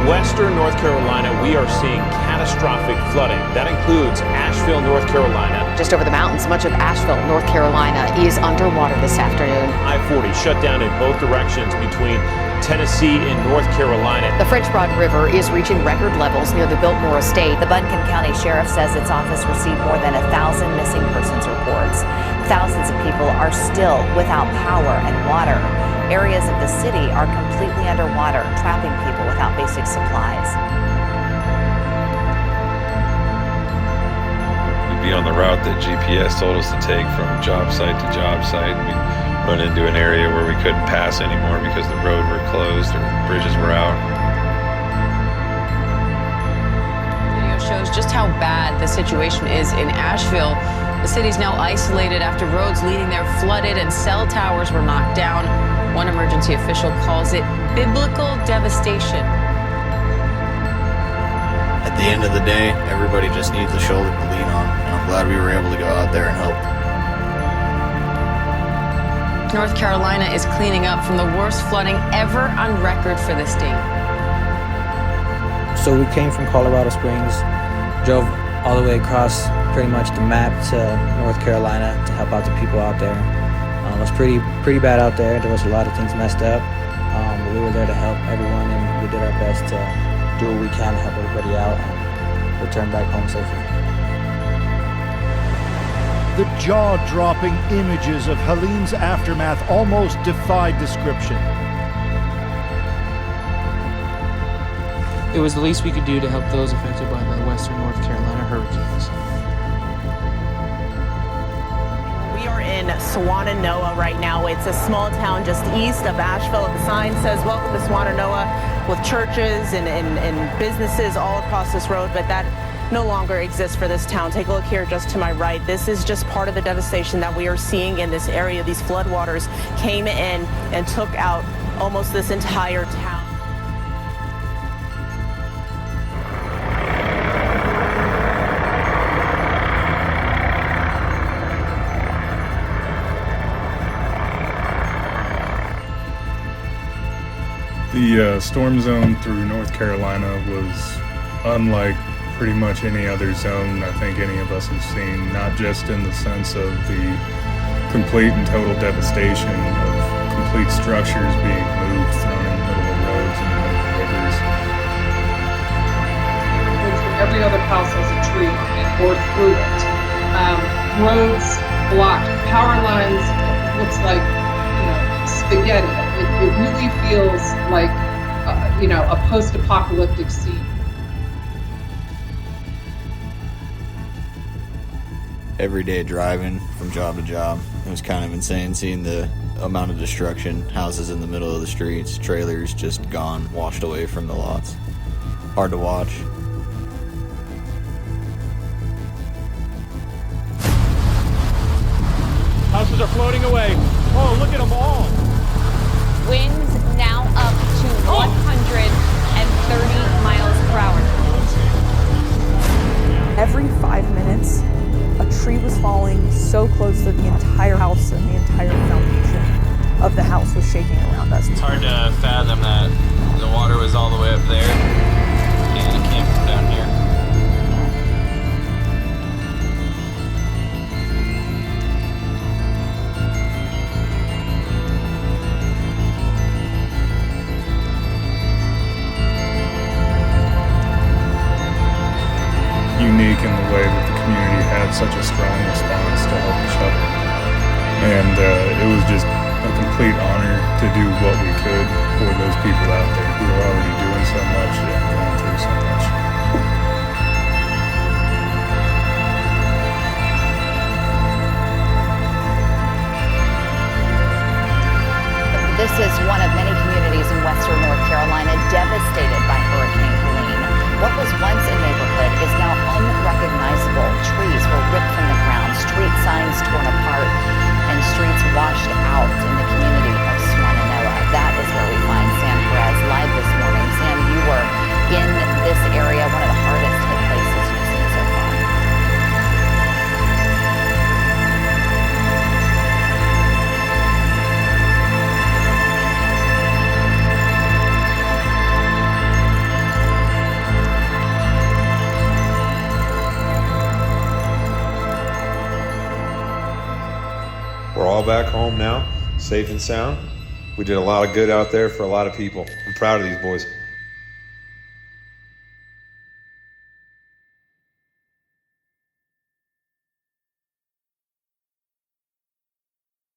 Western North Carolina, we are seeing catastrophic flooding. That includes Asheville, North Carolina. Just over the mountains, much of Asheville, North Carolina is underwater this afternoon. I-40 shut down in both directions between Tennessee and North Carolina. The French Broad River is reaching record levels near the Biltmore estate. The Buncombe County Sheriff says its office received more than 1,000 missing persons reports. Thousands of people are still without power and water. Areas of the city are completely underwater, trapping people without basic supplies. We'd be on the route that GPS told us to take from job site to job site. We'd run into an area where we couldn't pass anymore because the road were closed or bridges were out. Video shows just how bad the situation is in Asheville. The city's now isolated after roads leading there flooded and cell towers were knocked down. One emergency official calls it biblical devastation. At the end of the day, everybody just needs a shoulder to lean on, and I'm glad we were able to go out there and help. North Carolina is cleaning up from the worst flooding ever on record for the state. So we came from Colorado Springs, drove all the way across pretty much the map to North Carolina to help out the people out there. It was pretty bad out there. There was a lot of things messed up, but we were there to help everyone, and we did our best to do what we can to help everybody out and return back home safely. The jaw-dropping images of Helene's aftermath almost defied description. It was the least we could do to help those affected by the Western North Carolina hurricanes. We are in Swannanoa right now. It's a small town just east of Asheville. The sign says, "Welcome to Swannanoa," with churches and businesses all across this road, but that no longer exists for this town. Take a look here just to my right. This is just part of the devastation that we are seeing in this area. These floodwaters came in and took out almost this entire town. The storm zone through North Carolina was unlike pretty much any other zone I think any of us have seen, not just in the sense of the complete and total devastation of complete structures being moved, thrown in the middle of roads and rivers. Every other house has a tree on it or through it. Roads blocked, power lines, it looks like spaghetti. It really feels like a post-apocalyptic scene. Every day driving from job to job, it was kind of insane seeing the amount of destruction. Houses in the middle of the streets, trailers just gone, washed away from the lots. Hard to watch. Houses are floating away. Oh, look at them all. Winds now up to 130 miles per hour. Every 5 minutes, a tree was falling so close that the entire house and the entire foundation of the house was shaking around us. It's hard to fathom that the water was all the way up there and it came from down here. Unique in the way that the community had such a strong response to help each other. And it was just a complete honor to do what we could for those people out there who are already doing so much and going through so much. This is one of many communities in Western North Carolina devastated by Hurricane Helene. What was once a neighborhood is now unrecognizable. Trees were ripped from the ground, street signs torn apart, and streets washed out in the community of Swannanoa. That is where we find Sam Perez live this morning. Sam, you were in this area, one of the hardest hit places you've seen so far. back home now, safe and sound. We did a lot of good out there for a lot of people. I'm proud of these boys.